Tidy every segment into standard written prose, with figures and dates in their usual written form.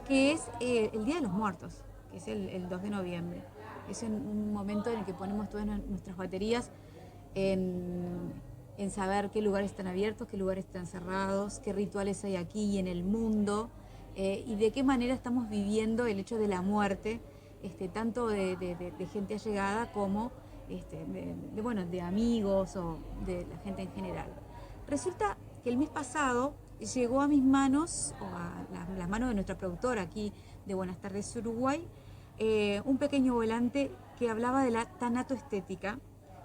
que es el Día de los Muertos, que es el 2 de noviembre. Es un momento en el que ponemos todas nuestras baterías en, en saber qué lugares están abiertos, qué lugares están cerrados, qué rituales hay aquí y en el mundo, y de qué manera estamos viviendo el hecho de la muerte, tanto de gente allegada como bueno, de amigos o de la gente en general. Resulta que el mes pasado llegó a mis manos, o a las manos de nuestra productora aquí de Buenas tardes Uruguay, un pequeño volante que hablaba de la tanatoestética,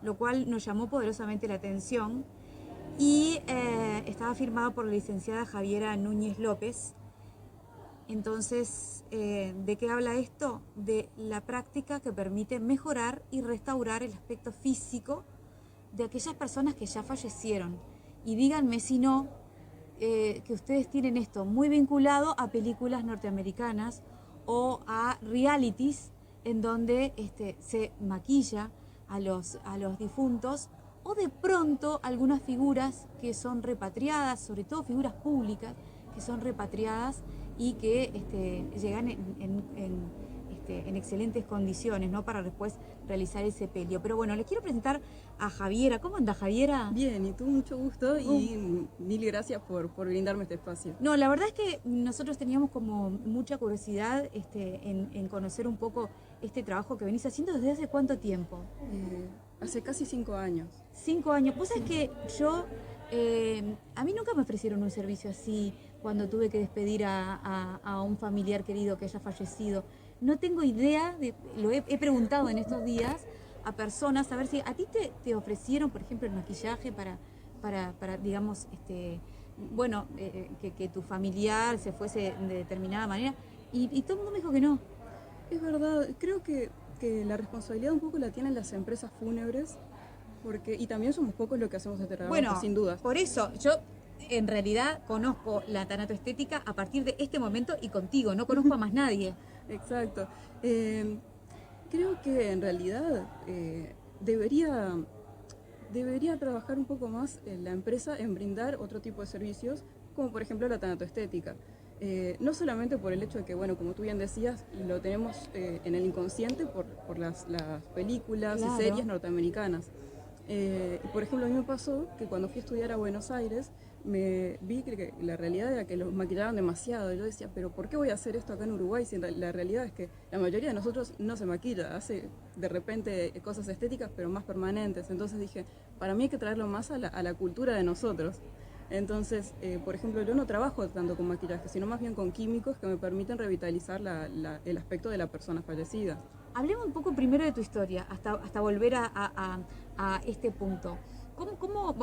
lo cual nos llamó poderosamente la atención y estaba firmado por la licenciada Javiera Núñez López. Entonces, ¿de qué habla esto? De la práctica que permite mejorar y restaurar el aspecto físico de aquellas personas que ya fallecieron. Y díganme si no, que ustedes tienen esto muy vinculado a películas norteamericanas o a realities en donde se maquilla a los difuntos, o de pronto algunas figuras que son repatriadas, sobre todo figuras públicas que son repatriadas y que llegan en excelentes condiciones, ¿no? Para después realizar ese sepelio. Pero bueno, les quiero presentar a Javiera. ¿Cómo anda, Javiera? Bien, y tú mucho gusto y mil gracias por brindarme este espacio. No, la verdad es que nosotros teníamos como mucha curiosidad en conocer un poco este trabajo que venís haciendo. ¿Desde hace cuánto tiempo? Hace casi 5 años. 5 años. Vos sabés Sí. que yo, a mí nunca me ofrecieron un servicio así cuando tuve que despedir a un familiar querido que haya fallecido. No tengo idea, lo he preguntado en estos días a personas, a ver si a ti te ofrecieron, por ejemplo, el maquillaje para digamos, bueno, que tu familiar se fuese de determinada manera. Y todo el mundo me dijo que no. Es verdad, creo que la responsabilidad un poco la tienen las empresas fúnebres, y también somos pocos los que hacemos este trabajo, Bueno, sin dudas. por eso yo en realidad conozco la tanatoestética a partir de este momento y contigo, no conozco a más nadie. Exacto. Eh, Creo que en realidad debería trabajar un poco más la empresa en brindar otro tipo de servicios, como por ejemplo la tanatoestética. No solamente por el hecho de que, bueno, como tú bien decías, lo tenemos en el inconsciente por las películas y Claro. series norteamericanas. Por ejemplo, a mí me pasó que cuando fui a estudiar a Buenos Aires, me vi que la realidad era que los maquillaban demasiado. Y yo decía, pero ¿por qué voy a hacer esto acá en Uruguay si la realidad es que la mayoría de nosotros no se maquilla, hace de repente cosas estéticas pero más permanentes? Entonces dije, para mí hay que traerlo más a la cultura de nosotros. Entonces, por ejemplo, yo no trabajo tanto con maquillaje, sino más bien con químicos que me permiten revitalizar el aspecto de la persona fallecida. Hablemos un poco primero de tu historia, hasta volver a este punto.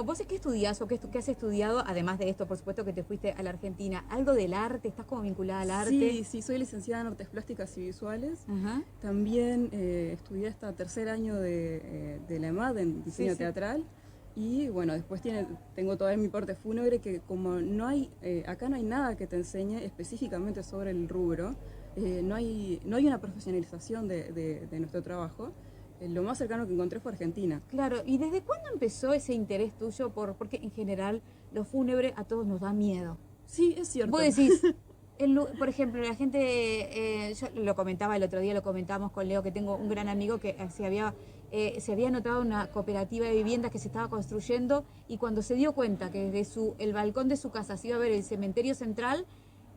Vos es que estudiás o qué has estudiado, además de esto, por supuesto que te fuiste a la Argentina? ¿Algo del arte? ¿Estás como vinculada al arte? Sí, sí, soy licenciada en artes plásticas y visuales. Ajá. También estudié hasta tercer año de la EMAD en Sí, diseño sí. teatral. Y bueno, después tengo toda mi parte fúnebre, que como no hay, acá no hay nada que te enseñe específicamente sobre el rubro, no hay una profesionalización de nuestro trabajo. Lo más cercano que encontré fue Argentina. Claro, ¿y desde cuándo empezó ese interés tuyo porque en general lo fúnebre a todos nos da miedo? Sí, es Vos cierto. decís, por ejemplo, la gente, yo lo comentaba el otro día, lo comentábamos con Leo, que tengo un gran amigo que se había anotado una cooperativa de viviendas que se estaba construyendo, y cuando se dio cuenta que desde el balcón de su casa se iba a ver el cementerio central,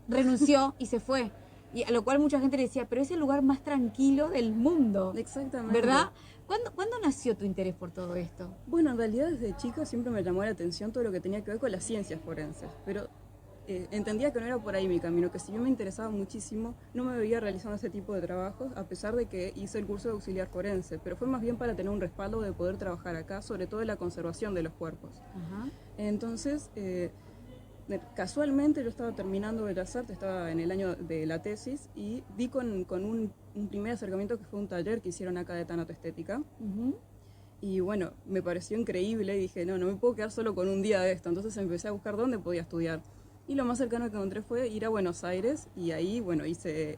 renunció y se fue. Y a lo cual mucha gente le decía, pero es el lugar más tranquilo del mundo, Exactamente. ¿verdad? ¿Cuándo nació tu interés por todo esto? Bueno, en realidad desde chica siempre me llamó la atención todo lo que tenía que ver con las ciencias forenses, pero entendía que no era por ahí mi camino, que si yo me interesaba muchísimo, no me veía realizando ese tipo de trabajos, a pesar de que hice el curso de auxiliar forense, pero fue más bien para tener un respaldo de poder trabajar acá, sobre todo en la conservación de los cuerpos. Ajá. Entonces, casualmente yo estaba terminando Bellas Artes, estaba en el año de la tesis, y di con un primer acercamiento que fue un taller que hicieron acá de tanatoestética. Uh-huh. Y bueno, me pareció increíble y dije, no, no me puedo quedar solo con un día de esto. Entonces empecé a buscar dónde podía estudiar. Y lo más cercano que encontré fue ir a Buenos Aires, y ahí, bueno, hice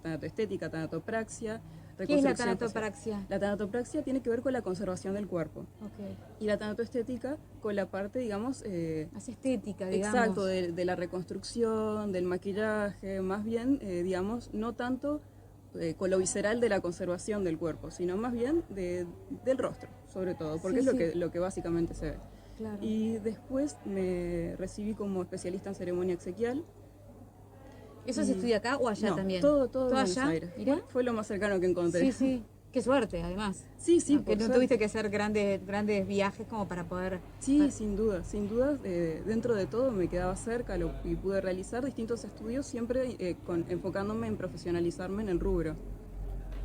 tanatoestética, tanatopraxia. ¿Qué es la reconstrucción facial. tanatopraxia? La tanatopraxia tiene que ver con la conservación del cuerpo. Ok. Y la tanatoestética con la parte, digamos, Más estética, digamos. exacto, de la reconstrucción, del maquillaje, más bien, digamos, no tanto con lo visceral de la conservación del cuerpo, sino más bien del rostro, sobre todo, porque Sí, es sí. lo que básicamente se ve. Claro. Y después me recibí como especialista en ceremonia exequial. ¿Eso se estudia acá o allá No, también? todo en ¿Todo Buenos allá? Aires. Mirá. Fue lo más cercano que encontré. Sí, sí. Qué suerte, además. Sí, sí, No, que por no suerte. tuviste que hacer grandes viajes como para poder... Sí, sin duda, sin duda. Dentro de todo me quedaba cerca y pude realizar distintos estudios, siempre enfocándome en profesionalizarme en el rubro.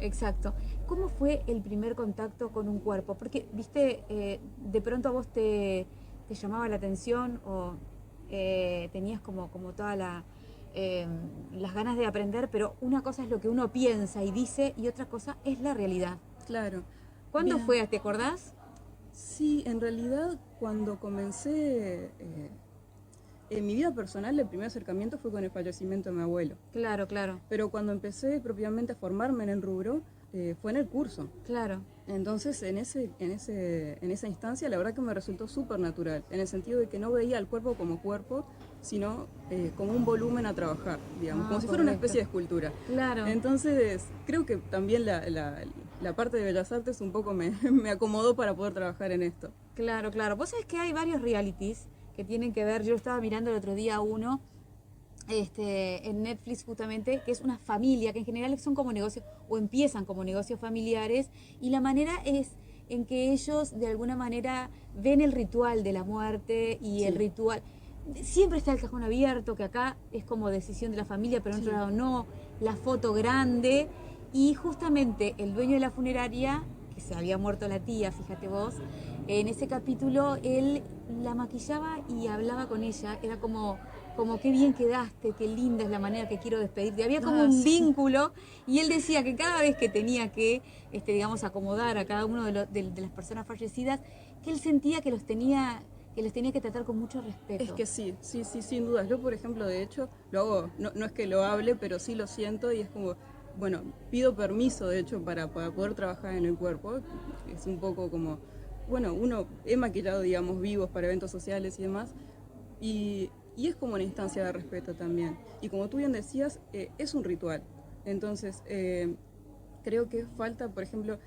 Exacto. ¿Cómo fue el primer contacto con un cuerpo? Porque, viste, de pronto a vos te llamaba la atención o tenías como toda las ganas de aprender, pero una cosa es lo que uno piensa y dice y otra cosa es la realidad. Claro. ¿Cuándo Bien. fue? ¿Te acordás? Sí, en realidad cuando comencé en mi vida personal, el primer acercamiento fue con el fallecimiento de mi abuelo. Claro, claro. Pero cuando empecé propiamente a formarme en el rubro, fue en el curso. Claro. Entonces, en esa instancia, la verdad que me resultó súper natural, en el sentido de que no veía al cuerpo como cuerpo, sino como un volumen a trabajar, digamos, como si fuera una Correcto. especie de escultura. Claro. Entonces, creo que también la parte de Bellas Artes un poco me acomodó para poder trabajar en esto. Claro, claro. Vos sabés que hay varios realities que tienen que ver, yo estaba mirando el otro día uno, en Netflix justamente, que es una familia, que en general son como negocios, o empiezan como negocios familiares, y la manera es en que ellos de alguna manera ven el ritual de la muerte y Sí. el ritual. Siempre está el cajón abierto, que acá es como decisión de la familia, pero en otro Sí. lado no, la foto grande, y justamente el dueño de la funeraria, que se había muerto la tía, fíjate vos, en ese capítulo él la maquillaba y hablaba con ella, era como qué bien quedaste, qué linda es la manera que quiero despedirte. Había como un Sí. vínculo y él decía que cada vez que tenía que, digamos, acomodar a cada uno de las personas fallecidas, que él sentía que los tenía que tratar con mucho respeto. Es que sí, sin dudas. Yo, por ejemplo, de hecho, lo hago, no es que lo hable, pero sí lo siento y es como, bueno, pido permiso, de hecho, para poder trabajar en el cuerpo. Es un poco como, bueno, he maquillado, digamos, vivos para eventos sociales y demás, y es como una instancia de respeto también. Y como tú bien decías, es un ritual. Entonces, creo que falta, por ejemplo,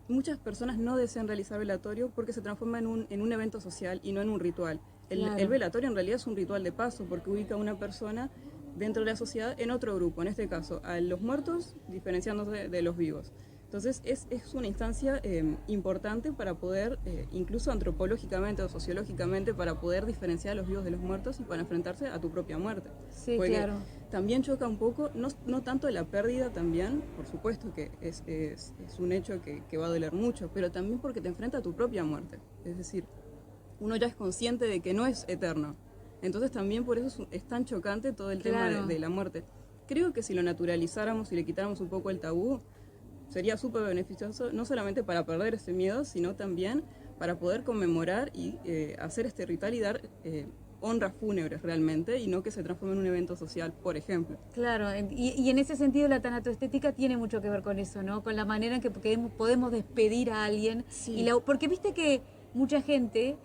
muchas personas no desean realizar velatorio porque se transforma en un evento social y no en un ritual. Claro. El velatorio en realidad es un ritual de paso porque ubica a una persona dentro de la sociedad en otro grupo, en este caso a los muertos diferenciándose de los vivos. Entonces es una instancia importante para poder, incluso antropológicamente o sociológicamente, para poder diferenciar a los vivos de los muertos y para enfrentarse a tu propia muerte. Sí, porque claro. También choca un poco, no tanto de la pérdida también, por supuesto que es un hecho que va a doler mucho, pero también porque te enfrenta a tu propia muerte. Es decir, uno ya es consciente de que no es eterno. Entonces también por eso es tan chocante todo el Claro. tema de la muerte. Creo que si lo naturalizáramos y le quitáramos un poco el tabú, sería súper beneficioso, no solamente para perder ese miedo, sino también para poder conmemorar y hacer este ritual y dar honras fúnebres realmente, y no que se transforme en un evento social, por ejemplo. Claro, y en ese sentido la tanatoestética tiene mucho que ver con eso, ¿no? Con la manera en que podemos despedir a alguien. Sí. Porque viste que mucha gente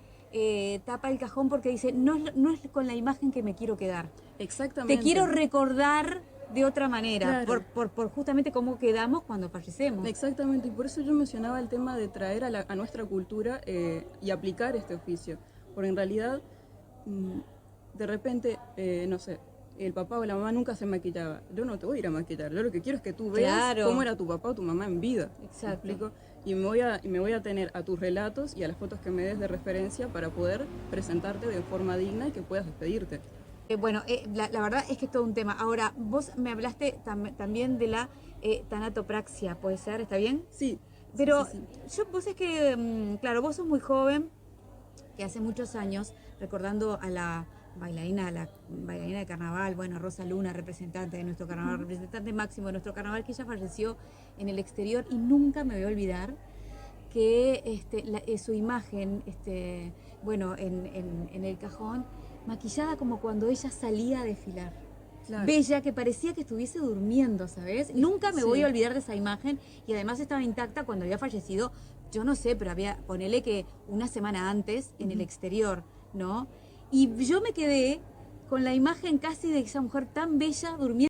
tapa el cajón porque dice, no es con la imagen que me quiero quedar. Exactamente. Te quiero recordar de otra manera, Claro. por justamente cómo quedamos cuando fallecemos. Exactamente, y por eso yo mencionaba el tema de traer a nuestra cultura y aplicar este oficio, porque en realidad, de repente, no sé, el papá o la mamá nunca se maquillaba. Yo no te voy a ir a maquillar, yo lo que quiero es que tú veas Claro. cómo era tu papá o tu mamá en vida. Exacto. ¿Me explico? Y me voy a tener a tus relatos y a las fotos que me des de referencia para poder presentarte de forma digna y que puedas despedirte. Bueno, la verdad es que es todo un tema. Ahora, vos me hablaste también de la tanatopraxia, ¿puede ser? ¿Está bien? Sí. Pero sí. vos es que, claro, vos sos muy joven, que hace muchos años, recordando a la bailarina de carnaval, bueno, Rosa Luna, representante de nuestro carnaval, representante máximo de nuestro carnaval, que ella falleció en el exterior y nunca me voy a olvidar que su imagen, bueno, en el cajón, maquillada como cuando ella salía a desfilar. Claro. bella, que parecía que estuviese durmiendo, ¿sabes? Nunca me voy a olvidar de esa imagen, y además estaba intacta cuando había fallecido, yo no sé, pero ponele que una semana antes, en el exterior, ¿no? Y yo me quedé con la imagen casi de esa mujer tan bella durmiendo.